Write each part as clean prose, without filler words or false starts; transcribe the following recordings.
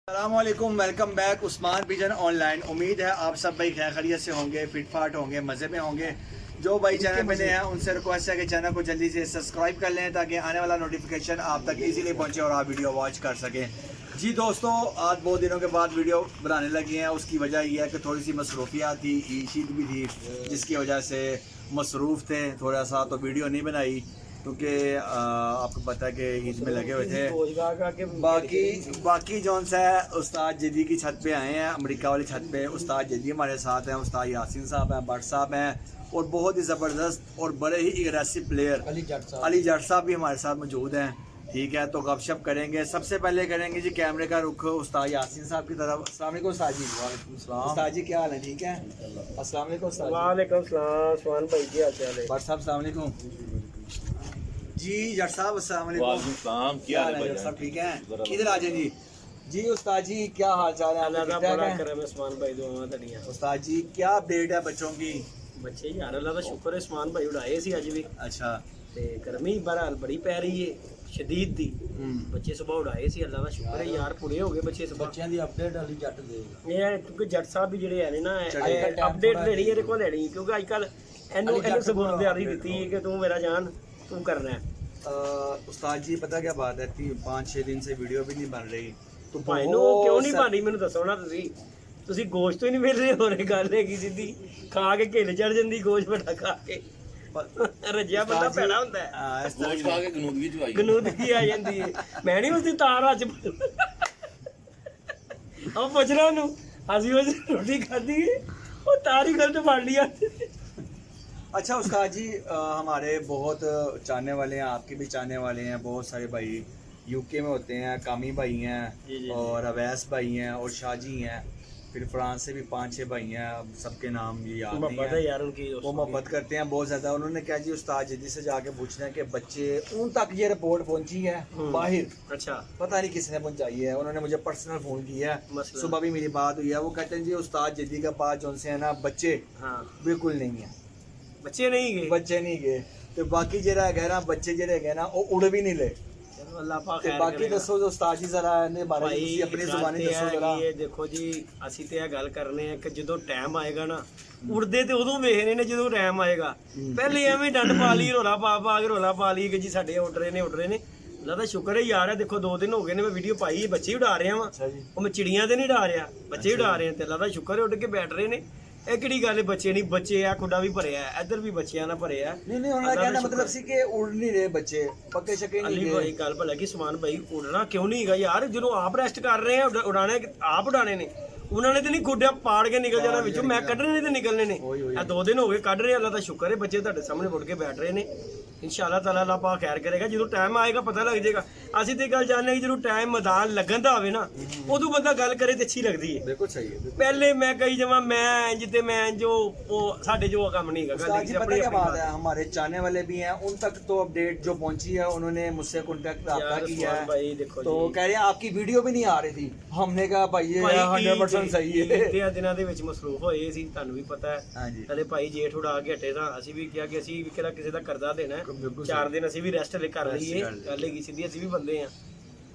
अस्सलामुअलैकुम, welcome back Usman pigeon online. उम्मीद है आप सब भाई खैर खैरियत से होंगे, फिट फाट होंगे, मज़े में होंगे। जो भाई चैनल पे नए हैं उनसे रिक्वेस्ट है कि चैनल को जल्दी से सब्सक्राइब कर लें ताकि आने वाला नोटिफिकेशन आप तक इजीली पहुंचे और आप वीडियो वॉच कर सकें। जी दोस्तों, आज बहुत दिनों के बाद वीडियो बनाने लगी हैं। उसकी वजह यह है कि थोड़ी सी मसरूफियात थी, ईद भी थी, जिसकी वजह से मसरूफ़ थे थोड़ा सा, तो वीडियो नहीं बनाई क्योंकि आपको पता है कि ईद में लगे हुए थे। बाकी जौन सा है उस्ताद जदी की छत पे आए हैं, अमेरिका वाली छत पे। उस्ताद जदी हमारे साथ हैं, उस्ताद यासीन साहब हैं, भट्ट साहब हैं और बहुत ही ज़बरदस्त और बड़े ही एग्रेसिव प्लेयर अली जट साहब भी हमारे साथ मौजूद हैं। ठीक है, तो गपशप करेंगे। सबसे पहले करेंगे जी कैमरे का रुख उस्ताद यासीन साहब की तरफ। अस्सलाम वालेकुम उस्ताद जी। उस्ताद जी क्या हाल है? ठीक है, अस्सलाम वालेकुम उस्ताद जी। वालेकुम सलाम सुभान भाई, क्या हाल है? भट्ट साहब अस्सलाम वालेकुम जी। जट साहब अस्सलाम वालेकुम, क्या हाल है? सब ठीक है, इधर आ जाए जी। जी उस्ताद जी क्या हाल चाल है? अल्लाह दा बड़ा करम है उस्मान भाई, दुआवां तड़ियां। उस्ताद जी क्या अपडेट है बच्चों की? बच्चे यार अल्लाह दा शुक्र है, उस्मान भाई उड़ाए सी अज भी। अच्छा, ते गर्मी बहरहाल बड़ी पै रही है शदीद दी। बच्चे सुबह उड़ाए सी, अल्लाह दा शुक्र है यार, पूरे हो गए बच्चे सुबह। बच्चों की अपडेट अली जट देगा। ये है क्योंकि जट साहब भी ਜਿਹੜੇ ਹੈ ਨਾ अपडेट लेनी है देखो लेनी, क्योंकि आजकल ਇਹਨੂੰ सबूत दिहाड़ी ਦਿੱਤੀ है कि तू मेरा जान तू करना है। उस्ताद जी पता क्या बात है, 5-6 दिन से वीडियो भी नहीं बन रही तो ਭਾਈ ਨੂੰ ਕਿਉਂ ਨਹੀਂ ਬਣ ਰਹੀ ਮੈਨੂੰ ਦੱਸੋ ਨਾ। ਤੁਸੀਂ ਗੋਸ਼ਤ ਹੀ ਨਹੀਂ ਮਿਲ ਰਹੇ, ਹੋਰ ਗੱਲ ਹੈਗੀ ਸਿੱਧੀ ਖਾ ਕੇ ਘਿਲ ਚੜ ਜਾਂਦੀ ਗੋਸ਼ਤ ਵੱਡਾ ਖਾ ਕੇ। ਰੱਜਿਆ ਬੰਦਾ ਭੈੜਾ ਹੁੰਦਾ ਹੈ, ਗੋਸ਼ ਖਾ ਕੇ ਗਨੂਦਗੀ ਚ ਆਈ ਗਨੂਦਗੀ ਆ ਜਾਂਦੀ ਹੈ। ਮੈਂ ਨਹੀਂ ਉਸਦੀ ਤਾਰ ਅੱਜ ਉਹ ਪੁੱਛ ਰਿਹਾ ਉਹਨੂੰ, ਅਸੀਂ ਉਹ ਰੋਟੀ ਖਾਧੀ ਉਹ ਤਾਰ ਹੀ ਗਲਤ ਫੜ ਲਿਆ। अच्छा उस्ताद जी, हमारे बहुत चाहने वाले हैं, आपके भी चाहने वाले हैं। बहुत सारे भाई यूके में होते हैं, कामी भाई हैं और अवैस भाई हैं और शाहजी हैं, फिर फ्रांस से भी 5-6 भाई हैं। अब सबके नाम ये याद नहीं है यार उनकी, वो मोहब्बत करते हैं बहुत ज़्यादा। उन्होंने क्या जी उस्ताद जदी से जाके पूछना है कि बच्चे उन तक ये रिपोर्ट पहुंची है बाहर, अच्छा पता नहीं किसने पहुंचाई है। उन्होंने मुझे पर्सनल फ़ोन किया है, सुबह भी मेरी बात हुई है। वो कहते हैं जी उस्ताद जदी के पास जो से है ना बच्चे बिल्कुल नहीं है, बच्चे नहीं गए ਤੇ ਬਾਕੀ ਜਿਹੜਾ ਹੈਗਾ ਨਾ ਬੱਚੇ ਜਿਹੜੇ ਹੈਗੇ ਨਾ ਉਹ ਉੜ ਵੀ ਨਹੀਂ ਲਏ। ਚਲੋ ਅੱਲਾਹ ਪਾਕ ਤੇ ਖੈਰ ਬਾਕੀ ਕਰੇਗਾ। ਦੱਸੋ ਜੋ ਉਸਤਾਦ ਜੀ ਜ਼ਰਾ ਇਹਦੇ ਬਾਰੇ ਤੁਸੀਂ ਆਪਣੀ ਜ਼ੁਬਾਨੀ ਦੱਸੋ ਜ਼ਰਾ। ਇਹ ਦੇਖੋ ਜੀ, ਅਸੀਂ ਤੇ ਇਹ ਗੱਲ ਕਰਨੇ ਆ ਕਿ ਜਦੋਂ ਟਾਈਮ ਆਏਗਾ ਨਾ, ਉੜਦੇ ਤੇ ਉਦੋਂ ਵੇਖਣੇ ਨੇ ਜਦੋਂ ਟਾਈਮ ਆਏਗਾ। ਪਹਿਲੇ ਐਵੇਂ ਡੰਡ ਪਾ ਲਈ, ਰੋਲਾ ਪਾ ਕੇ ਰੋਲਾ ਪਾ ਲਈ ਕਿ ਜੀ ਸਾਡੇ ਉੱਡ ਰਹੇ ਨੇ। ਅੱਲਾਹ ਦਾ ਸ਼ੁਕਰ ਹੈ ਯਾਰ, ਹੈ ਦੇਖੋ 2 ਦਿਨ ਹੋ ਗਏ ਨੇ ਮੈਂ ਵੀਡੀਓ ਪਾਈ, ਬੱਚੇ ਹੀ ਉਡਾ ਰਿਹਾ ਵਾਂ। ਉਹ ਮੈਂ ਚਿੜੀਆਂ ਤੇ ਨਹੀਂ ਉਡਾ ਰਿਹਾ, ਬੱਚੇ ਉਡਾ ਰਹੇ ਤੇ ਅੱਲਾਹ ਦਾ ਸ਼ੁਕਰ ਹੈ ਉੱਡ ਕੇ ਬੈਠ ਰਹੇ ਨੇ। ਇਹ ਕਿਹੜੀ ਗੱਲ ਹੈ, ਬੱਚੇ ਨਹੀਂ, ਬੱਚੇ ਆ, ਖੁੱਡਾ ਵੀ ਭਰਿਆ, ਇੱਧਰ ਵੀ ਬੱਚਿਆਂ ਨਾਲ ਭਰਿਆ। ਨਹੀਂ ਉਹਨਾਂ ਦਾ ਕਹਿਣਾ ਮਤਲਬ ਸੀ ਕਿ ਉੜ ਨਹੀਂ ਰਹੇ ਬੱਚੇ, ਪੱਕੇ ਸ਼ੱਕੇ ਨਹੀਂ ਅਲੀ ਭਾਈ ਗੱਲ ਭਲਾ ਕਿ ਸੁਮਾਨ ਭਾਈ ਉਡਣਾ ਕਿਉਂ ਨਹੀਂ ਹੈਗਾ ਯਾਰ, ਜਦੋਂ ਆਪ ਰੈਸਟ ਕਰ ਰਹੇ ਆ ਉਡਾਣੇ ਆਪ ਉਡਾਣੇ ਨੇ। ਉਹਨਾਂ ਨੇ ਤੇ ਨਹੀਂ ਖੁੱਡਿਆ ਪਾੜ ਕੇ ਨਿਕਲ ਜਾਣਾ ਵਿੱਚੋਂ, ਮੈਂ ਕੱਢਣੇ ਤੇ ਨਿਕਲਣੇ ਨੇ। ਇਹ 2 ਦਿਨ ਹੋ ਗਏ ਕੱਢ ਰਹੇ, ਅੱਲਾਹ ਦਾ ਸ਼ੁਕਰ ਹੈ ਬੱਚੇ ਤੁਹਾਡੇ ਸਾਹਮਣੇ ਉੱਡ ਕੇ ਬੈਠ ਰਹੇ ਨੇ। इंशाअल्लाह ताला अल्लाह पाक खैर करेगा, जो टाइम आएगा पता लग जाएगा। ਅਸੀਂ ਤੇ ਗੱਲ ਜਾਣਦੇ ਕਿ ਜਦੋਂ ਟਾਈਮ ਮੈਦਾਨ ਲੱਗਣ ਦਾ ਹੋਵੇ ਨਾ, ਉਦੋਂ ਬੰਦਾ ਗੱਲ ਕਰੇ ਤੇ ਅੱਛੀ ਲੱਗਦੀ ਹੈ। ਬਿਲਕੁਲ ਸਹੀ ਹੈ। ਪਹਿਲੇ ਮੈਂ ਕਹੀ ਜਾਵਾਂ ਮੈਂ ਜਿੱਤੇ ਮੈਂ ਜੋ ਉਹ ਸਾਡੇ ਜੋ ਕੰਮ नहीं है। उस्ताद जी पता क्या बात है, हमारे चाहने वाले भी हैं, उन तक तो अपडेट जो पहुंची है उन्होंने मुझसे कॉन्टेक्ट रब्ता किया है, तो कह रहे हैं आपकी वीडियो भी नहीं आ रही थी। हमने कहा भाई ये 100% सही है। ਤੇ ਦਿਨਾਂ ਦੇ ਵਿੱਚ ਮਸਰੂਫ ਹੋਏ ਸੀ, ਤੁਹਾਨੂੰ ਵੀ ਪਤਾ ਹੈ। ਹਾਂਜੀ, ਕਦੇ ਭਾਈ ਜੇਠ ਉਡਾ ਕੇ ਹਟੇ ਤਾਂ ਅਸੀਂ ਵੀ ਕਿਹਾ ਕਿ ਅਸੀਂ ਵੀ ਕਿਹੜਾ ਕਿਸੇ ਦਾ ਕਰਜ਼ਾ ਦੇਣਾ, 4 ਦਿਨ ਅਸੀਂ ਵੀ ਰੈਸਟ ਲੈ ਕਰ ਲਈਏ। ਗੱਲ ਹੈਗੀ ਸਿੱਧੀ, ਅਸੀਂ ਵੀ ਬੰਦੇ ਆ,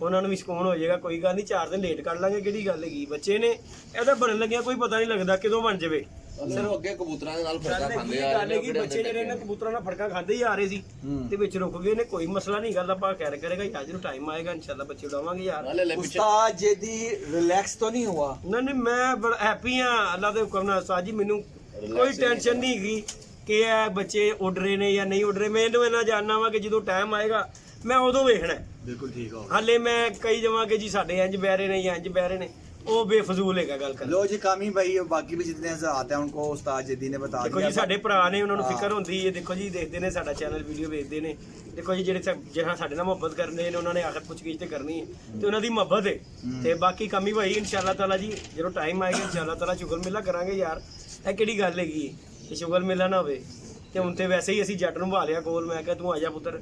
ਉਹਨਾਂ ਨੂੰ ਵੀ ਸਕੂਨ ਹੋ ਜਾਏਗਾ। ਕੋਈ ਗੱਲ ਨਹੀਂ, 4 ਦਿਨ ਲੇਟ ਕਰ ਲਾਂਗੇ, ਕਿਹੜੀ ਗੱਲ ਹੈਗੀ। ਬੱਚੇ ਨੇ ਇਹਦਾ ਬਣਨ ਲੱਗਿਆ ਕੋਈ ਪਤਾ ਨਹੀਂ ਲੱਗਦਾ ਕਦੋਂ ਬਣ ਜਾਵੇ। ਸਿਰਫ ਅੱਗੇ ਕਬੂਤਰਾਂ ਦੇ ਨਾਲ ਫੜਕਾ ਖਾਂਦੇ ਆ ਗੱਲ ਹੈਗੀ, ਬੱਚੇ ਜਿਹੜੇ ਨੇ ਕਬੂਤਰਾਂ ਨਾਲ ਫੜਕਾ ਖਾਂਦੇ ਹੀ ਆ ਰਹੇ ਸੀ ਤੇ ਵਿੱਚ ਰੁਕ ਗਏ ਨੇ। ਕੋਈ ਮਸਲਾ ਨਹੀਂ, ਗੱਲ ਆਪਾਂ ਖੈਰ ਕਰੇਗਾ। ਅੱਜ ਨੂੰ ਟਾਈਮ ਆਏਗਾ ਇਨਸ਼ਾਅੱਲਾ ਬੱਚੇ ਉਡਾਵਾਂਗੇ ਯਾਰ। ਉਸਤਾਦ ਜਦੀ ਰਿਲੈਕਸ तो नहीं हुआ? नहीं मैं बड़ा हैप्पी हाँ अल्लाह के हुक्म नाल उस्ताद जी। मैनू कोई टेंशन नहीं हैगी कि ਇਹ ਬੱਚੇ ਉੱਡ ਰਹੇ ਨੇ ਜਾਂ ਨਹੀਂ ਉੱਡ ਰਹੇ। ਮੈਨੂੰ ਇਹਨਾਂ ਜਾਣਨਾ ਵਾ ਕਿ ਜਦੋਂ ਟਾਈਮ ਆਏਗਾ ਮੈਂ ਉਦੋਂ ਵੇਖਣਾ। बिल्कुल ठीक हो। ਹਾਲੇ ਮੈਂ ਕਹੀ ਜਾਵਾਂ ਕਿ ਜੀ ਸਾਡੇ ਇੰਜ ਬਹਿ ਰਹੇ ਨੇ ਜਾਂ ਇੰਜ ਬਹਿ ਰਹੇ ਨੇ, ਉਹ ਬੇਫਜ਼ੂਲ ਹੈਗਾ ਗੱਲ ਕਰ। लो जी कामी भाई और बाकी भी जितने हज़रात हैं उनको उस्ताद जदी ने बता ਦੇਖੋ ਜੀ ਸਾਡੇ ਭਰਾ ਨੇ, ਉਹਨਾਂ ਨੂੰ ਫਿਕਰ ਹੁੰਦੀ ਹੈ। ਦੇਖੋ ਜੀ ਦੇਖਦੇ ਨੇ ਸਾਡਾ ਚੈਨਲ, ਵੀਡੀਓ ਵੇਖਦੇ ਨੇ। ਦੇਖੋ ਜੀ ਜਿਹੜਾ ਸਾਡੇ ਨਾਲ ਮੁਹੱਬਤ ਕਰਨੇ ਨੇ ਉਹਨਾਂ ਨੇ ਆਖਰ ਪੁੱਛ-ਗਿੱਛ ਤੇ ਕਰਨੀ ਹੈ ਤੇ ਉਹਨਾਂ ਦੀ ਮੁਹੱਬਤ ਹੈ। ਤੇ ਬਾਕੀ ਕਾਮੀ ਭਾਈ ਇਨਸ਼ਾਅੱਲਾ ਤਾਲਾ ਜੀ ਜਦੋਂ ਟਾਈਮ ਆਏਗਾ ਇਨਸ਼ਾਅੱਲਾ ਤਾਲਾ ਸ਼ੁਗਰ ਮੇਲਾ ਕਰਾਂਗੇ ਯਾਰ। ਇਹ ਕਿਹੜੀ ਗੱਲ ਹੈਗੀ ਕਿ ਸ਼ੁਗਰ ਮੇਲਾ ਨਾ ਹੋਵੇ। ਤੇ ਹੁਣ ਤੇ ਵੈਸੇ ਹੀ ਅਸੀਂ ਜੱਟ ਨੂੰ ਭਾ ਲਿਆ ਕੋਲ। ਮੈਂ ਕਿਹਾ ਤੂੰ ਆ ਜਾ ਪੁੱਤਰ,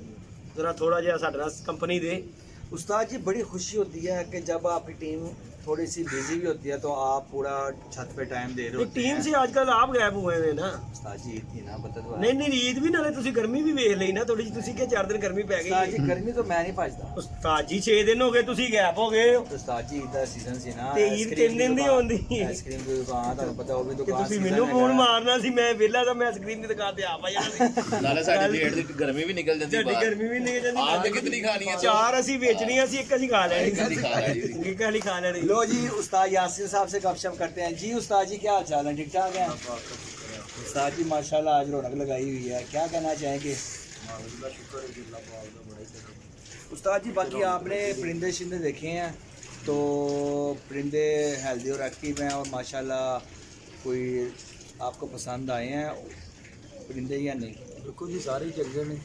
ਜ਼ਰਾ ਥੋੜਾ ਜਿਹਾ ਸਾਡੇ ਨਾਲ ਕੰਪਨੀ ਦੇ। उस्ताद जी बड़ी खुशी होती है कि जब आपकी टीम थोड़ी सी बिजी भी होती है तो आप पूरा छत पे टाइम दे रहे होते टीम हैं। से आजकल आप गायब हुए हैं ना। उस्ताद जी ईद थी ना, पता तो है। ਨਹੀਂ ਨਹੀਂ ਈਦ ਵੀ ਨਾਲੇ ਤੁਸੀਂ ਗਰਮੀ ਵੀ ਵੇਖ ਲਈ ਨਾ ਥੋੜੀ ਜਿਹੀ, ਤੁਸੀਂ ਕਿ 4 ਦਿਨ ਗਰਮੀ ਪੈ उस्ताद ਗਈ। जी गर्मी तो मैं नहीं भजदा। ਉਸਤਾਦ ਜੀ 6 ਦਿਨ ਹੋ ਗਏ ਤੁਸੀਂ ਗਾਇਬ ਹੋ ਗਏ ਹੋ। उस्ताद जी ईद का सीजन सी ना, ਤੇ ਈਦ 3 ਦਿਨ ਦੀ ਹੁੰਦੀ आइसक्रीम की दुकान ਤੁਹਾਨੂੰ ਪਤਾ ਉਹ ਵੀ ਕਿ ਦੁਕਾਨ ਤੁਸੀਂ season ਮੈਨੂੰ ਹੈਗਾ। ਫੋਨ ਮਾਰਨਾ ਸੀ, ਮੈਂ ਵਿਹਲਾ ਤਾਂ ਮੈਂ ਆਈਸਕ੍ਰੀਮ ਦੀ ਦੁਕਾਨ ਤੇ ਆਪ ਆ ਜਾਣਾ ਸੀ। ਨਾਲੇ ਸਾਡੀ ਜੇੜ ਦੀ ਗਰਮੀ ਵੀ ਨਿਕਲ ਜਾਂਦੀ ਸਾਡੀ ਬਾਹਰ। ਗਰਮੀ ਵੀ ਨਿਕਲ ਜਾਂਦੀ। ਆਪ ਤੇ ਕਿਤਨੀ ਖਾਣੀ ਹੈ? 4 ਅਸੀਂ ਵੇਚਣੀਆਂ ਸੀ, ਇੱਕ ਅਸੀਂ ਖਾ ਲੈਣੀ ਇੱਕ ਅਸੀਂ ਸੀ। ਖਾ ਲੈਣੀ ਸੀ। ਇੱਕ ਵਾਲੀ खा लेनी। लो जी उस्ताद यासिन साहब से गपशप करते हैं। जी उस्ताद जी क्या हाल चाल है, ठीक ठाक है? उस्ताद जी माशाल्लाह आज रौनक लगाई हुई है, क्या कहना चाहेंगे? उस्ताद जी बाकी आपने परिंदे शिंदे देखे हैं तो परिंदे हेल्दी और एक्टिव हैं और माशाल्लाह कोई आपको पसंद आए हैं परिंदे या नहीं? देखो जी सारे चंगे ने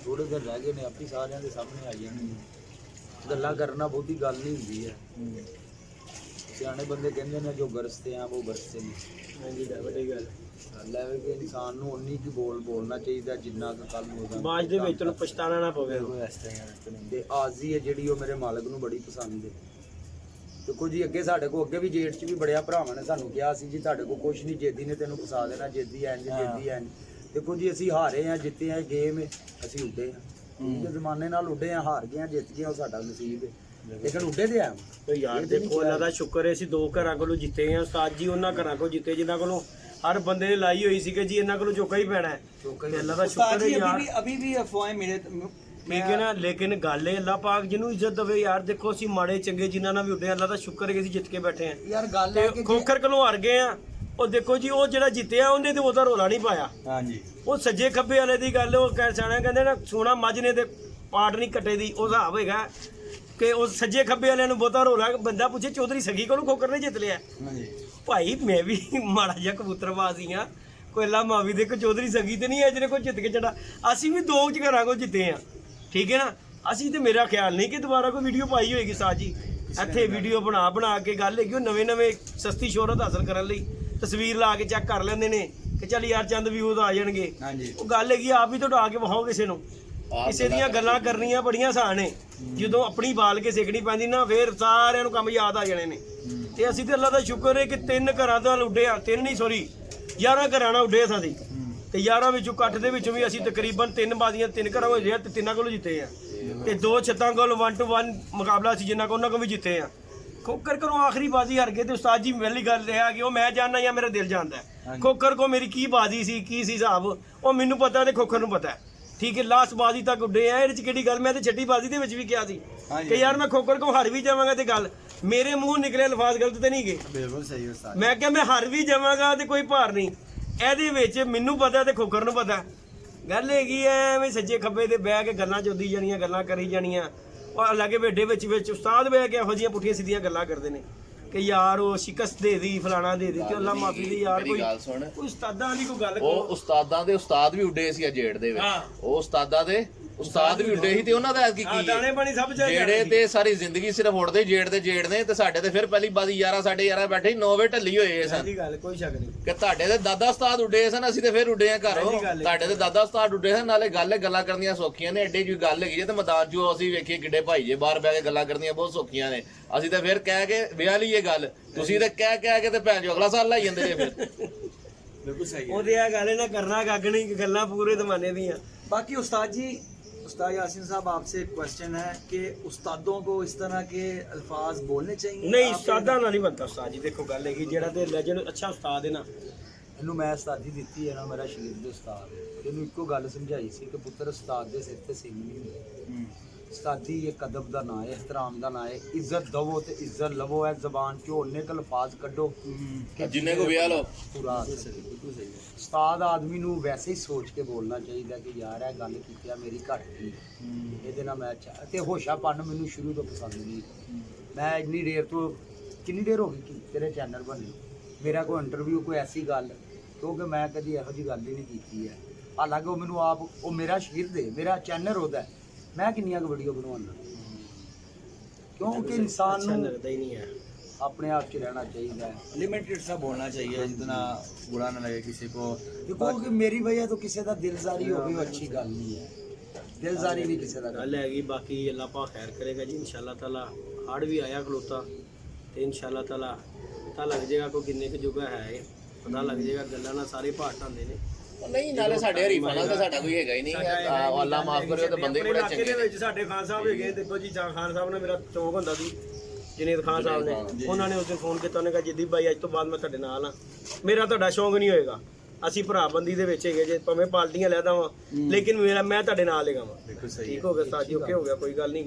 थोड़े दिन रह गए ने आपी सारिਆਂ ਦੇ ਸਾਹਮਣੇ ਆ ਜਾਣਗੇ। ਗੱਲਾਂ ਕਰਨਾ ਬਹੁਤੀ ਗੱਲ ਨਹੀਂ ਹੁੰਦੀ ਹੈ। ਸਿਆਣੇ ਬੰਦੇ ਕਹਿੰਦੇ ਨੇ ਜੋ ਗਰਸਤੇ ਆ ਉਹ ਬਰਸਤੇ ਨਹੀਂ। ਹਾਂਜੀ ਵੱਡੀ ਗੱਲ। ਗੱਲ ਹੈ ਕਿ ਇਨਸਾਨ ਨੂੰ ਉਨੀ ਕੀ ਬੋਲਣਾ ਚਾਹੀਦਾ ਜਿੰਨਾ ਕਿ ਕੱਲ ਨੂੰ ਉਹਦਾ ਬਾਅਦ ਦੇ ਵਿੱਚ ਨੂੰ ਪਛਤਾਣਾ ਨਾ ਪਵੇ। कोई इस तरह ਤੇ ਆਜ਼ੀ ਹੈ ਜਿਹੜੀ ਉਹ ਮੇਰੇ ਮਾਲਕ ਨੂੰ ਬੜੀ ਪਸੰਦ ਹੈ। ਦੇਖੋ ਜੀ ਅੱਗੇ ਸਾਡੇ ਕੋਲ ਅੱਗੇ ਵੀ ਜੇਠ 'ਚ ਵੀ ਬੜਿਆ ਭਰਾਵਾਂ ਨੇ ਸਾਨੂੰ ਕਿਹਾ ਸੀ ਜੀ ਤੁਹਾਡੇ ਕੋਲ ਕੁਝ ਨਹੀਂ, ਜੇਦੀ ਨੇ ਤੈਨੂੰ ਫਸਾ ਦੇਣਾ, ਜੇਦੀ ਐਂ ਜੇਦੀ ਐਂ। ਦੇਖੋ ਜੀ ਅਸੀਂ ਹਾਰੇ ਆ ਜਿੱਤੇ ਆ, ਗੇਮ ਹੈ, ਅਸੀਂ ਉੱਡੇ ਆ। ਠੀਕ ਹੈ, ਜ਼ਮਾਨੇ ਨਾਲ ਉੱਡੇ ਆ, ਹਾਰ ਗਏ ਆ, ਜਿੱਤ ਗਏ ਆ, ਉਹ ਸਾਡਾ ਨਸੀਬ ਹੈ। ਲੇਕਿਨ ਉੱਡੇ ਤੇ ਆ ਤੇ ਯਾਰ ਦੇਖੋ ਇਹਨਾਂ ਦਾ ਸ਼ੁਕਰ ਹੈ ਅਸੀਂ 2 ਘਰਾਂ ਕੋਲੋਂ ਜਿੱਤੇ ਆ। ਉਸਤਾਦ ਜੀ ਉਹਨਾਂ ਘਰਾਂ ਕੋਲ ਜਿੱਤੇ ਜਿਨ੍ਹਾਂ ਕੋਲੋਂ ਹਰ ਬੰਦੇ ਨੇ ਲਾਈ ਹੋਈ ਸੀ ਕਿ ਜੀ ਇਹਨਾਂ ਕੋਲੋਂ ਚੁੱਕਾ ਹੀ ਪੈਣਾ ਹੈ। ਤੇ ਅੱਲਾ ਦਾ उस्ताद ਸ਼ੁਕਰ ਹੈ जी ਯਾਰ। अभी भी अफवाहें मेरे ਠੀਕ ਹੈ ਨਾ, ਲੇਕਿਨ ਗੱਲ ਹੈ ਅੱਲਾ ਪਾਕ ਜਿਹਨੂੰ ਇੱਜ਼ਤ ਦੇਵੇ ਯਾਰ। ਦੇਖੋ ਅਸੀਂ ਮਾੜੇ ਚੰਗੇ ਜਿਨ੍ਹਾਂ ਨਾਲ ਵੀ ਉੱਡੇ, ਅੱਲਾ ਦਾ ਸ਼ੁਕਰ ਹੈ ਕਿ ਅਸੀਂ ਜਿੱਤ ਕੇ ਬੈਠੇ ਆ। ਯਾਰ ਗੱਲ ਹੈ ਤੇ ਕਿ ਖੋਖਰ ਕੋਲੋਂ ਹਾਰ ਗਏ ਆ। ਉਹ ਦੇਖੋ ਜੀ ਉਹ ਜਿਹੜਾ ਜਿੱਤਿਆ ਉਹਨੇ ਤੇ ਉਹਦਾ ਰੋਲਾ ਨਹੀਂ ਪਾਇਆ। हाँ जी ਉਹ ਸੱਜੇ ਖੱਬੇ ਵਾਲੇ ਦੀ ਗੱਲ, ਉਹ ਕਹਿਣਾ ਕਹਿੰਦੇ ਨਾ ਸੋਨਾ ਮੱਝ ਨੇ ਤੇ ਪਾਟ ਨਹੀਂ ਕੱਟੇ ਦੀ, ਉਹ ਹਿਸਾਬ ਹੈਗਾ ਕਿ ਉਹ ਸੱਜੇ ਖੱਬੇ ਵਾਲਿਆਂ ਨੂੰ ਬਹੁਤਾ ਰੋਲਾ। ਬੰਦਾ ਪੁੱਛੇ ਚੌਧਰੀ ਸਗੀ ਕੋਲੋਂ ਖੋਖਰ ਨੇ ਜਿੱਤ ਲਿਆ। हाँ जी ਭਾਈ ਮੈਂ ਵੀ ਮਾੜਾ ਜਿਹਾ ਕਬੂਤਰਬਾਜ਼ ਹੀ ਆ, ਕੋਈ ਅੱਲਾ ਮਾਵੀ ਦੇ ਕੋ ਚੌਧਰੀ ਸਗੀ ਤੇ ਨਹੀਂ ਹੈ ਜਿਹਨੇ ਕੋਈ ਜਿੱਤ ਕੇ ਚੜਾ। ਅਸੀਂ ਵੀ 2 ਘਰਾਂ ਕੋ ਜਿੱਤੇ ਆ, ਠੀਕ ਹੈ ਨਾ। ਅਸੀਂ ਤੇ ਮੇਰਾ ਖਿਆਲ ਨਹੀਂ ਕਿ ਦੁਬਾਰਾ ਕੋਈ ਵੀਡੀਓ ਪਾਈ ਹੋਏਗੀ ਸਾਜ ਜੀ। ਇੱਥੇ ਵੀਡੀਓ ਬਣਾ ਕੇ ਗੱਲ ਹੈਗੀ ਉਹ ਨਵੇਂ ਸਸਤੀ ਸ਼ੋਹਰਤ ਹਾਸਲ ਕਰਨ ਲਈ ਤਸਵੀਰ ਲਾ ਕੇ ਚੈੱਕ ਕਰ ਲੈਂਦੇ ਨੇ ਕਿ ਚੱਲ ਯਾਰ ਚੰਦ ਵਿਊਜ਼ ਆ ਜਾਣਗੇ। हाँ जी ਉਹ ਗੱਲ ਹੈਗੀ ਆਪ ਹੀ ਤੁਹਾਡਾ ਆ ਕੇ ਵਹਾਓ ਕਿਸੇ ਨੂੰ। ਕਿਸੇ ਦੀਆਂ ਗੱਲਾਂ ਕਰਨੀਆਂ ਬੜੀਆਂ ਆਸਾਨ ਨੇ, ਜਦੋਂ ਆਪਣੀ ਬਾਲ ਕੇ ਸਿੱਖਣੀ ਪੈਂਦੀ ਨਾ ਫਿਰ ਸਾਰਿਆਂ ਨੂੰ ਕੰਮ ਯਾਦ ਆ ਜਾਣੇ ਨੇ। ਤੇ ਅਸੀਂ ਤੇ ਅੱਲਾ ਦਾ ਸ਼ੁਕਰ ਹੈ ਕਿ 3 ਘਰਾਂ ਤੋਂ ਉੱਡੇ ਆ, 3 ਨਹੀਂ ਸੌਰੀ 11 ਘਰਾਂ ਨਾਲ ਉੱਡੇ ਸਾਂ ਅਸੀਂ। ਤੇ 11 ਵਿੱਚੋਂ ਇਕੱਠ ਦੇ ਵਿੱਚੋਂ ਵੀ ਅਸੀਂ ਤਕਰੀਬਨ 3 ਬਾਜ਼ੀਆਂ 3 ਘਰਾਂ ਹੋਏ ਆ ਤੇ 3 ਕੋਲੋਂ ਜਿੱਤੇ ਆ। ਤੇ 2 ਛੱਤਾਂ ਕੋਲ 1 to 1 ਮੁਕਾਬਲਾ ਸੀ ਜਿੰਨਾ ਕੋ ਉਹਨਾਂ ਕੋਲ ਵੀ ਜਿੱਤੇ ਆ। ਖੋਖਰ ਕੋਲੋਂ ਆਖਰੀ ਬਾਜ਼ੀ ਹਾਰ ਗਏ ਤੇ ਉਸਤਾਦ ਜੀ ਪਹਿਲੀ ਗੱਲ ਇਹ ਆ ਕਿ ਉਹ ਮੈਂ ਜਾਣਦਾ ਜਾਂ ਮੇਰਾ ਦਿਲ ਜਾਣਦਾ ਹੈ। ਖੋਖਰ ਕੋ ਮੇਰੀ ਕੀ ਬਾਜ਼ੀ ਸੀ, ਕੀ ਸੀ ਹਿਸਾਬ, ਉਹ ਮੈਨੂੰ ਪਤਾ ਤੇ ਖੋਖਰ ਨੂੰ ਪਤਾ ਹੈ। ਠੀਕ ਹੈ, ਲਾਸਟ ਬਾਜ਼ੀ ਤੱਕ ਉੱਡੇ ਆ। ਇਹਦੇ ਚ ਕਿਹੜੀ ਗੱਲ, ਮੈਂ ਤੇ ਛੱਡੀ ਬਾਜ਼ੀ ਦੇ ਵਿੱਚ ਵੀ ਕਿਹਾ ਸੀ ਕਿ ਯਾਰ ਮੈਂ ਖੋਖਰ ਕੋ ਹਾਰ ਵੀ ਜਾਵਾਂਗਾ ਤੇ ਗੱਲ ਮੇਰੇ ਮੂੰਹ ਨਿਕਲੇ ਅਲਫਾਜ਼ ਗਲਤ ਤੇ ਨਹੀਂ ਗਏ। बिल्कुल सही उस्ताद। ਮੈਂ ਕਿਹਾ ਮੈਂ ਹਾਰ ਵੀ ਜਾਵਾਂਗਾ ਤੇ ਕੋਈ ਭਾਰ ਨਹੀਂ। ਇਹਦੇ ਵਿੱਚ ਮੈਨੂੰ ਪਤਾ ਤੇ ਖੋਖਰ ਨੂੰ ਪਤਾ। ਗੱਲ ਹੈਗੀ ਐ ਐਵੇਂ ਸੱਜੇ ਖੱਬੇ ਤੇ ਬਹਿ ਕੇ ਗੱਲਾਂ ਚੋਦੀ ਜਾਣੀਆਂ, ਗੱਲਾਂ ਕਰੀ ਜਾਣੀਆਂ। ਉਹ ਅਲੱਗੇ ਵੱਡੇ ਵਿੱਚ ਉਸਤਾਦ ਬਹਿ ਕੇ ਇਹੋ ਜਿਹੀਆਂ ਪੁੱਠੀਆਂ ਸਿੱਧੀਆਂ ਗੱਲਾਂ ਕਰਦੇ ਨੇ ਕਿ ਯਾਰ ਉਹ ਸ਼ਿਕਸਤ ਦੇ ਦੀ ਫਲਾਣਾ ਦੇ ਦੀ ਤੇ ਅੱਲਾ ਮਾਫੀ ਦੀ। ਯਾਰ ਮੇਰੀ ਗੱਲ ਸੁਣ, ਕੋਈ ਉਸਤਾਦਾਂ ਦੀ ਕੋਈ ਗੱਲ ਉਹ ਕਰੋ। ਉਸਤਾਦਾਂ ਦੇ ਉਸਤਾਦ ਵੀ ਉੱਡੇ ਸੀ ਜੇੜ ਦੇ ਵਿੱਚ। ਹਾਂ। ਉਹ ਉਸਤਾਦਾਂ ਦੇ ਉਸਤਾਦ ਵੀ ਉੱਡੇ ਸੀ ਤੇ ਉਹਨਾਂ ਦਾ ਕੀ ਹਾਂ, ਕੀ ਦਾਣੇ ਪਾਣੀ ਸਭ ਚਾਹੀਦਾ ਜਿਹੜੇ ਤੇ ਸਾਰੀ ਜ਼ਿੰਦਗੀ ਸਿਰਫ ਉੱਡਦੇ ਜੇੜ ਨੇ ਤੇ ਸਾਡੇ ਤੇ ਫਿਰ ਪਹਿਲੀ ਬਾਜ਼ੀ 11 ਸਾਡੇ 11 ਬੈਠੇ 9 ਵਜੇ ਢੱਲੀ ਹੋਏ ਸਨ। ਦੀ ਗੱਲ ਕੋਈ ਸ਼ੱਕ ਨਹੀਂ। ਕਿ ਤੁਹਾਡੇ ਦੇ ਦਾਦਾ ਉਸਤਾਦ ਉੱਡੇ ਸਨ, ਅਸੀਂ ਤੇ ਫਿਰ ਉੱਡੇ ਆ ਘਰੋਂ। ਸਹੀ ਗੱਲ ਹੈ। ਤੁਹਾਡੇ ਦੇ ਦਾਦਾ ਉਸਤਾਦ ਉੱਡੇ ਸਨ, ਨਾਲੇ ਗੱਲਾਂ ਕਰਨੀਆਂ ਸੌਖੀਆਂ ਨੇ। ਐਡੇ ਜੀ ਗੱਲ ਹੈਗੀ ਜੇ ਤੇ ਮੈਦਾਨ 'ਚੋਂ ਅਸੀਂ ਵੇਖੀਏ ਕਿੱਡੇ ਭਾਈ ਜੇ ਬਾਹਰ ਬਹਿ ਕੇ ਗੱਲਾਂ ਕਰਨੀਆਂ ਬਹੁਤ ਸੌਖੀਆਂ ਨੇ। ਅਸੀਂ ਤੇ ਫਿਰ ਕਹਿ ਕੇ ਵਿਆਹ ਲਈਏ ਗੱਲ, ਤੁਸੀਂ ਤੇ ਕਹਿ ਕੇ ਤੇ ਭੈਣ ਜੋ ਅਗਲਾ ਸਾਲ ਲਾਈ ਜਾਂਦੇ ਜੇ ਫਿਰ। बिल्कुल सही है। ਉਹਦੇ ਆ ਗੱਲ ਨਾ ਕਰਨਾ ਕੱਗ ਨਹੀਂ, ਗੱਲਾਂ ਪੂਰੇ ਜ਼ਮਾਨੇ ਦੀਆਂ। बाकी उस्ताद जी, उस्ताद यासीन साहब आपसे एक क्वेश्चन है कि उस्तादों को इस तरह के अल्फाज बोलने चाहिए? ਨਹੀਂ आप- ਉਸਤਾਦਾਂ ਨਾਲ ਨਹੀਂ ਬਣਦਾ ਉਸਤਾਦ ਜੀ। ਦੇਖੋ ਗੱਲ ਹੈਗੀ ਜਿਹੜਾ ਤੇ ਲੈਜੈਂਡ ਅੱਛਾ ਉਸਤਾਦ ਹੈ ਨਾ, ਇਹਨੂੰ ਮੈਂ ਉਸਤਾਦੀ ਦਿੱਤੀ ਹੈ ਨਾ, ਮੇਰਾ ਸ਼ਹੀਦ ਦੇ ਉਸਤਾਦ ਇਹਨੂੰ ਇੱਕੋ ਗੱਲ ਸਮਝਾਈ ਸੀ ਕਿ ਪੁੱਤਰ ਉਸਤਾਦ ਦੇ ਸਿਰ ਤੇ ਸਿੰਘ ਨਹੀਂ ਹੁੰਦੇ। ਉਸਤਾਦੀ ਇੱਕ ਅਦਬ ਦਾ ਨਾਂ ਹੈ, ਇਹਤਰਾਮ ਦਾ ਨਾਂ ਹੈ। ਇੱਜ਼ਤ ਦਵੋ ਤੇ ਇੱਜ਼ਤ ਲਵੋ। ਹੈ ਜ਼ਬਾਨ ਚੋਂ ਉਹਨੇ ਕ ਅਲਫਾਜ਼ ਕੱਢੋ ਕਿ ਜਿੰਨੇ ਕੋ ਵਿਆਹ ਲਓ। ਪੂਰਾ ਉਸਤਾਦ ਆਦਮੀ ਨੂੰ ਵੈਸੇ ਹੀ ਸੋਚ ਕੇ ਬੋਲਣਾ ਚਾਹੀਦਾ ਕਿ ਯਾਰ ਇਹ ਗੱਲ ਕੀਤੀ ਆ ਮੇਰੀ ਘੱਟ ਗਈ, ਇਹਦੇ ਨਾਲ ਮੈਂ ਤੇ ਹੋਸ਼ਾਪਨ ਮੈਨੂੰ ਸ਼ੁਰੂ ਤੋਂ ਪਸੰਦ ਨਹੀਂ। ਮੈਂ ਇੰਨੀ ਦੇਰ ਤੋਂ ਕਿੰਨੀ ਦੇਰ ਹੋ ਗਈ ਕਿ ਤੇਰੇ ਚੈਨਲ ਬਣੇ, ਮੇਰਾ ਕੋਈ ਇੰਟਰਵਿਊ ਕੋਈ ਐਸੀ ਗੱਲ, ਕਿਉਂਕਿ ਮੈਂ ਕਦੀ ਇਹੋ ਜਿਹੀ ਗੱਲ ਹੀ ਨਹੀਂ ਕੀਤੀ ਹੈ। ਹਾਲਾਂਕਿ ਉਹ ਮੈਨੂੰ ਆਪ, ਉਹ ਮੇਰਾ ਸ਼ਹੀਦ ਦੇ, ਮੇਰਾ ਚੈਨਲ ਉਹਦਾ, ਮੈਂ ਕਿੰਨੀਆਂ ਕੁ ਵੀਡੀਓ ਬਣਵਾਉਣਾ। ਕਿਉਂਕਿ ਇਨਸਾਨ ਨੂੰ ਲੱਗਦਾ ਹੀ ਨਹੀਂ ਹੈ। ਆਪਣੇ ਆਪ 'ਚ ਰਹਿਣਾ ਚਾਹੀਦਾ ਹੈ। लिमिटेड सा बोलना चाहिए, जितना बुरा ना लगे किसी को। ਦੇਖੋ ਕਿ ਮੇਰੀ ਵਜ੍ਹਾ ਤੋਂ ਕਿਸੇ ਦਾ ਦਿਲਜ਼ਾਰੀ ਹੋ ਗਈ ਉਹ ਅੱਛੀ ਗੱਲ ਨਹੀਂ ਹੈ। ਦਿਲਜ਼ਾਰੀ ਨਹੀਂ ਕਿਸੇ ਦਾ ਗੱਲ ਹੈਗੀ। ਬਾਕੀ ਅੱਲਾਹ ਪਾਕ ਖੈਰ ਕਰੇਗਾ ਜੀ ਇਨਸ਼ਾਅੱਲਾ ਤਾਲਾ। ਹੜ ਵੀ ਆਇਆ ਖਲੋਤਾ ਤੇ ਇਨਸ਼ਾਅੱਲਾ ਤਾਲਾ ਪਤਾ ਲੱਗ ਜਾਏਗਾ ਕੋਈ ਕਿੰਨੇ ਕੁ ਜੁਗਾ ਹੈ ਇਹ, ਪਤਾ ਲੱਗ ਜਾਏਗਾ। ਗੱਲਾਂ ਨਾਲ ਸਾਰੇ ਭਾਟ ਆਉਂਦੇ ਨੇ। ਨਹੀਂ ਨਾਲੇ ਸਾਡੇ ਹਰੀਫਾਂ ਨਾਲ ਤਾਂ ਸਾਡਾ ਕੋਈ ਹੈਗਾ ਹੀ ਨਹੀਂ। ਅੱਲਾ ਮਾਫ ਕਰਿਓ ਤੇ ਬੰਦੇ ਬੜੇ ਇਲਾਕੇ ਚੰਗੇ ਦੇ ਵਿੱਚ ਸਾਡੇ ਖਾਨ ਸਾਹਿਬ ਹੈਗੇ, ਦੇਖੋ ਜੀ ਖਾਨ ਸਾਹਿਬ ਨਾਲ ਮੇਰਾ ਚੌਕ ਹੁੰਦਾ ਸੀ, ਜਨੇਦ ਖਾਨ ਸਾਹਿਬ ਨੇ, ਉਹਨਾਂ ਨੇ ਉਸ ਦਿਨ ਫੋਨ ਕੀਤਾ, ਉਹਨੇ ਕਿਹਾ ਜਿੱਦੀ ਬਾਈ ਅੱਜ ਤੋਂ ਬਾਅਦ ਮੈਂ ਤੁਹਾਡੇ ਨਾਲ ਆ, ਮੇਰਾ ਤੁਹਾਡਾ ਸ਼ੌਂਕ ਨਹੀਂ ਹੋਏਗਾ, ਅਸੀਂ ਭਰਾਬੰਦੀ ਦੇ ਵਿੱਚ ਹੈਗੇ ਜੇ ਭਾਵੇਂ ਪਾਰਟੀਆਂ ਲੈ ਦਾਵਾਂ, ਲੇਕਿਨ ਮੈਂ ਤੁਹਾਡੇ ਨਾਲ ਹੈਗਾ ਵਾ। ਠੀਕ ਹੋ ਗਿਆ ਸਾਜੀ, ਓਕੇ ਹੋ ਗਿਆ, ਕੋਈ ਗੱਲ ਨਹੀਂ।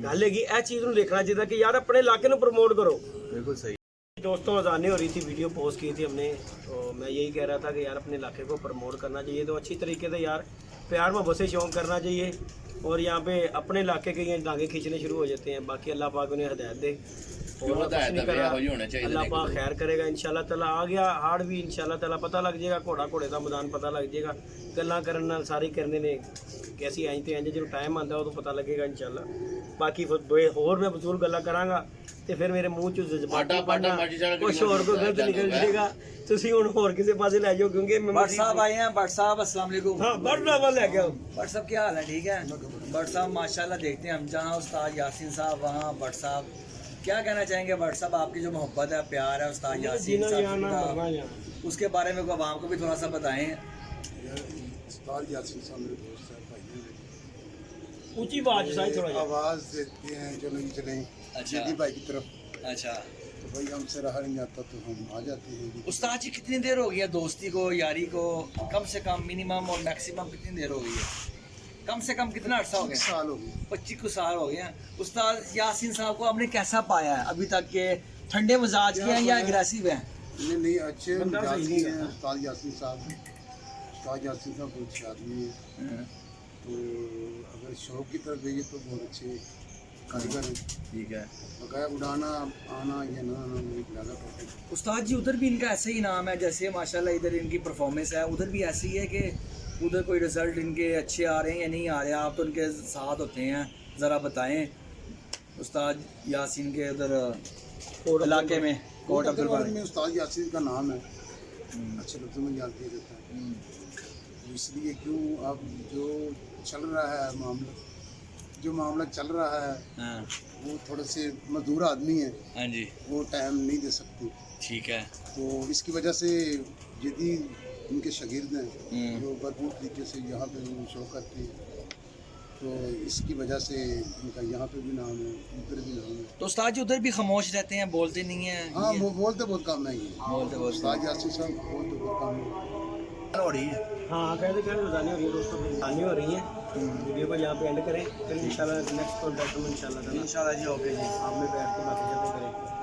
ਗੱਲ ਹੈਗੀ ਇਹ ਚੀਜ਼ ਨੂੰ ਦੇਖਣਾ ਚਾਹੀਦਾ कि यार अपने इलाके को प्रमोट करो। बिल्कुल सही। दोस्तों अजानें हो रही थी, वीडियो पोस्ट की थी हमने, तो मैं यही कह रहा था कि यार अपने इलाके को प्रमोट करना चाहिए, तो अच्छी तरीके से यार प्यार मोहब्बत से शौक करना चाहिए। और यहाँ पे अपने इलाके के ये डांगे खींचने शुरू हो जाते हैं। बाकी अल्लाह पाक उन्हें हिदायत दे और अल्लाह पाक खैर करेगा इंशाल्लाह ताला। आ गया हाड़ भी इंशाल्लाह ताला पता लग जाएगा, घोड़ा घोड़े का मैदान पता लग जाएगा। गल्लां करन नाल सारी करने ने कैसी आई तो इंज जो टाइम आंदा उदों पता लगेगा इंशाल्लाह। बाकी होर मैं फजूल गल्लां करांगा ਤੇ ਫਿਰ ਮੇਰੇ ਮੂੰਹ ਚੋਂ ਜਜ਼ਬਾਤੀ ਪੜਨਾ ਕੁਝ ਹੋਰ ਕੋਈ ਗਲਤ ਨਿਕਲ ਜਾਏਗਾ। ਤੁਸੀਂ ਹੁਣ ਹੋਰ ਕਿਸੇ ਪਾਸੇ ਲੈ ਜਾਓ ਕਿਉਂਕਿ भट्ट साहब आए हैं। भट्ट साहब अस्सलाम वालेकुम। हाँ बड़ा वाला ले गया। भट्ट साहब क्या हाल है? ठीक है भट्ट साहब माशाल्लाह। देखते हैं हम जहाँ उस्ताद यासीन साहब वहाँ भट्ट साहब क्या कहना चाहेंगे? भट्ट साहब आपकी जो मोहब्बत है प्यार है उस्ताद यासीन साहब का, उसके बारे में आवाम को भी थोड़ा सा बताएं। उस्ताद यासीन साहब मेरे दोस्त हैं, भाई हैं। ऊंची आवाज साई थोड़ा आवाज़ देते हैं चलो जी चलें अच्छा भाई की तरफ। अच्छा तो भाई हमसे रहा नहीं जाता तो हम आ जाते हैं। उस्ताद जी कितनी देर हो गई है दोस्ती को, यारी को? कम से कम मिनिमम और मैक्सिमम कितनी देर हो गई है? कम से कम कितना अर्सा हो गया? साल हो गए। 25 साल हो गए हैं। उस्ताद यासीन साहब को आपने कैसा पाया है अभी तक के? ठंडे मिजाज के हैं या अग्रेसिव हैं? नहीं नहीं अच्छे मिजाज के हैं उस्ताद यासीन साहब। उस्ताद यासीन साहब बहुत अच्छे आदमी हैं। तो अगर शौक की तरफ गई तो बहुत अच्छे कारीगर हैं। ठीक है। बकाया उड़ाना आना या ना आना मुझे ज़्यादा पड़ता है। उस्ताद जी उधर भी इनका ऐसे ही नाम है जैसे माशाल्लाह इधर इनकी परफॉर्मेंस है, उधर भी ऐसी है कि उधर कोई रिजल्ट इनके अच्छे आ रहे हैं या नहीं आ रहे? आप तो उनके साथ होते हैं, ज़रा बताएं उस्ताद यासीन के उधर इलाके में कोट अब्दुल में उस्ताद यासीन का नाम है, अच्छे लफ्ज़ों में याद किया जाता है। तो इसलिए क्यों अब जो चल रहा है मामला चल रहा है, हाँ वो थोड़े से मजदूर आदमी हैं, हाँ जी वो टाइम नहीं दे सकते। ठीक है। तो इसकी वजह से यदि उनके शागिर्द हैं जो भरपूर तरीके से यहाँ पे वो शो करते हैं, तो इसकी वजह से इनका यहाँ पे भी नाम है, उधर भी नाम है। तो उस्ताद जी उधर भी खामोश रहते हैं, बोलते नहीं हैं? हाँ वो बोलते बहुत कम है ये, बोलते बहुत उस्ताद यासीन साहब बोलते बहुत कम है। हो रही है। हाँ कहते रोजानी हो रही है दोस्तों, रोजानी हो रही है। वीडियो को यहाँ पे एंड करें, फिर इंशाल्लाह नेक्स्ट कॉन्टैक्ट में इंशाल्लाह इंशाल्लाह जी ओके जी। आप में बैठ के बातें करें।